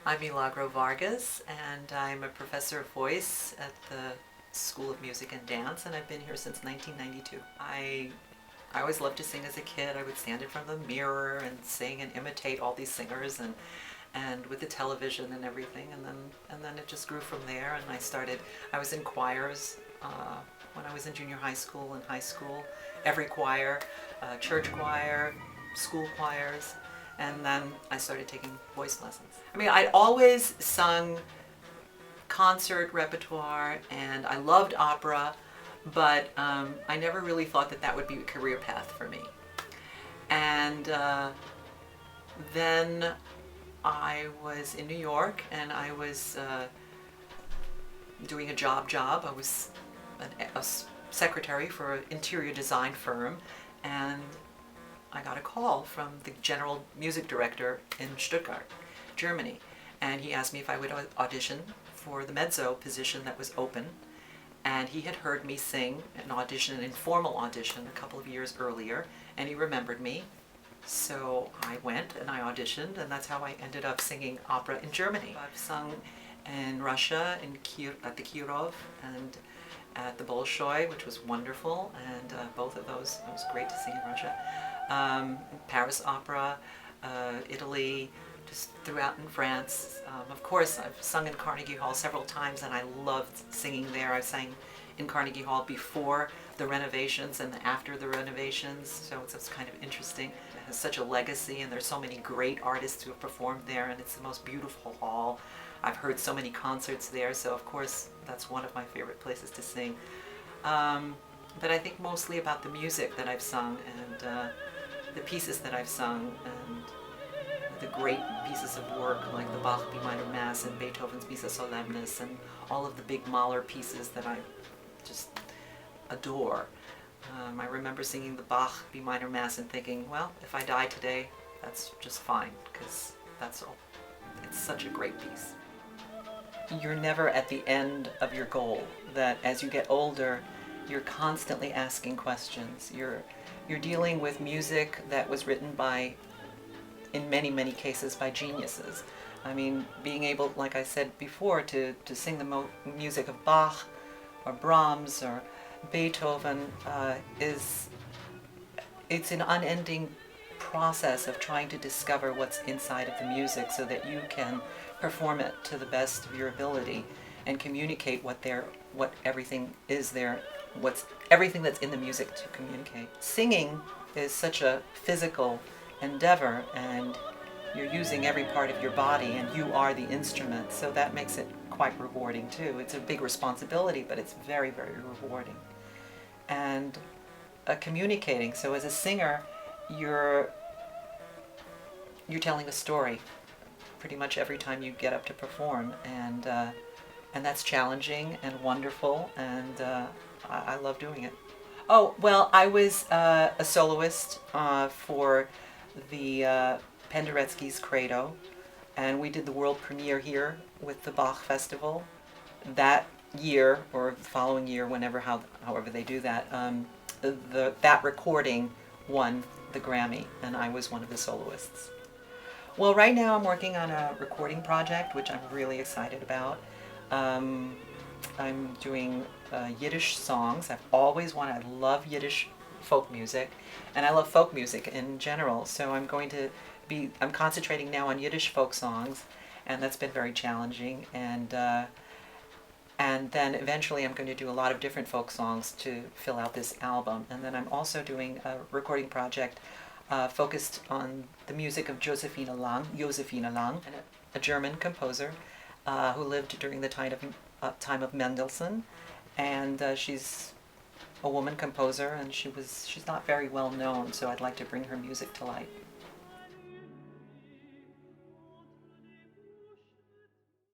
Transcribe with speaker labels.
Speaker 1: I'm Milagro Vargas, and I'm a professor of voice at the School of Music and Dance, and I've been here since 1992. I always loved to sing as a kid. I would stand in front of the mirror and sing and imitate all these singers, and with the television and everything, and then it just grew from there. And I was in choirs when I was in junior high school and high school, every choir, church choir, school choirs. And then I started taking voice lessons. I mean, I'd always sung concert repertoire, and I loved opera, but I never really thought that would be a career path for me. And then I was in New York, and I was doing a job. I was a secretary for an interior design firm, and I got a call from the general music director in Stuttgart, Germany, and he asked me if I would audition for the mezzo position that was open. And he had heard me sing an informal audition a couple of years earlier, and he remembered me. So I went and I auditioned, and that's how I ended up singing opera in Germany. I've sung in Russia, at the Kirov, and at the Bolshoi, which was wonderful, and both of those, it was great to sing in Russia. Paris Opera, Italy, just throughout in France. Of course, I've sung in Carnegie Hall several times, and I loved singing there. I sang in Carnegie Hall before the renovations and after the renovations, so it's kind of interesting. It has such a legacy, and there's so many great artists who have performed there, and it's the most beautiful hall. I've heard so many concerts there, so of course that's one of my favorite places to sing. But I think mostly about the music that I've sung, and the pieces that I've sung, and the great pieces of work like the Bach B minor Mass and Beethoven's Missa Solemnis and all of the big Mahler pieces that I just adore. I remember singing the Bach B minor Mass and thinking, well, if I die today, that's just fine, because that's all. It's such a great piece. You're never at the end of your goal, that as you get older, you're constantly asking questions. You're dealing with music that was written by, in many cases, by geniuses. I mean, being able, like I said before, to sing the music of Bach or Brahms or Beethoven it's an unending process of trying to discover what's inside of the music so that you can perform it to the best of your ability and communicate what everything is there, everything that's in the music to communicate. Singing is such a physical endeavor, and you're using every part of your body, and you are the instrument, so that makes it quite rewarding too. It's a big responsibility, but it's very, very rewarding. And communicating, so as a singer, you're telling a story pretty much every time you get up to perform, and that's challenging and wonderful, and I love doing it. Oh, well, I was a soloist for the Penderecki's Credo, and we did the world premiere here with the Bach Festival. That year, or the following year, however they do that, that recording won the Grammy, and I was one of the soloists. Well, right now I'm working on a recording project, which I'm really excited about. I'm doing Yiddish songs. I love Yiddish folk music, and I love folk music in general, so I'm concentrating now on Yiddish folk songs, and that's been very challenging, and then eventually I'm going to do a lot of different folk songs to fill out this album. And then I'm also doing a recording project focused on the music of Josephine Lang, a German composer who lived during the time of Mendelssohn, and she's a woman composer, and she's not very well known, so I'd like to bring her music to light.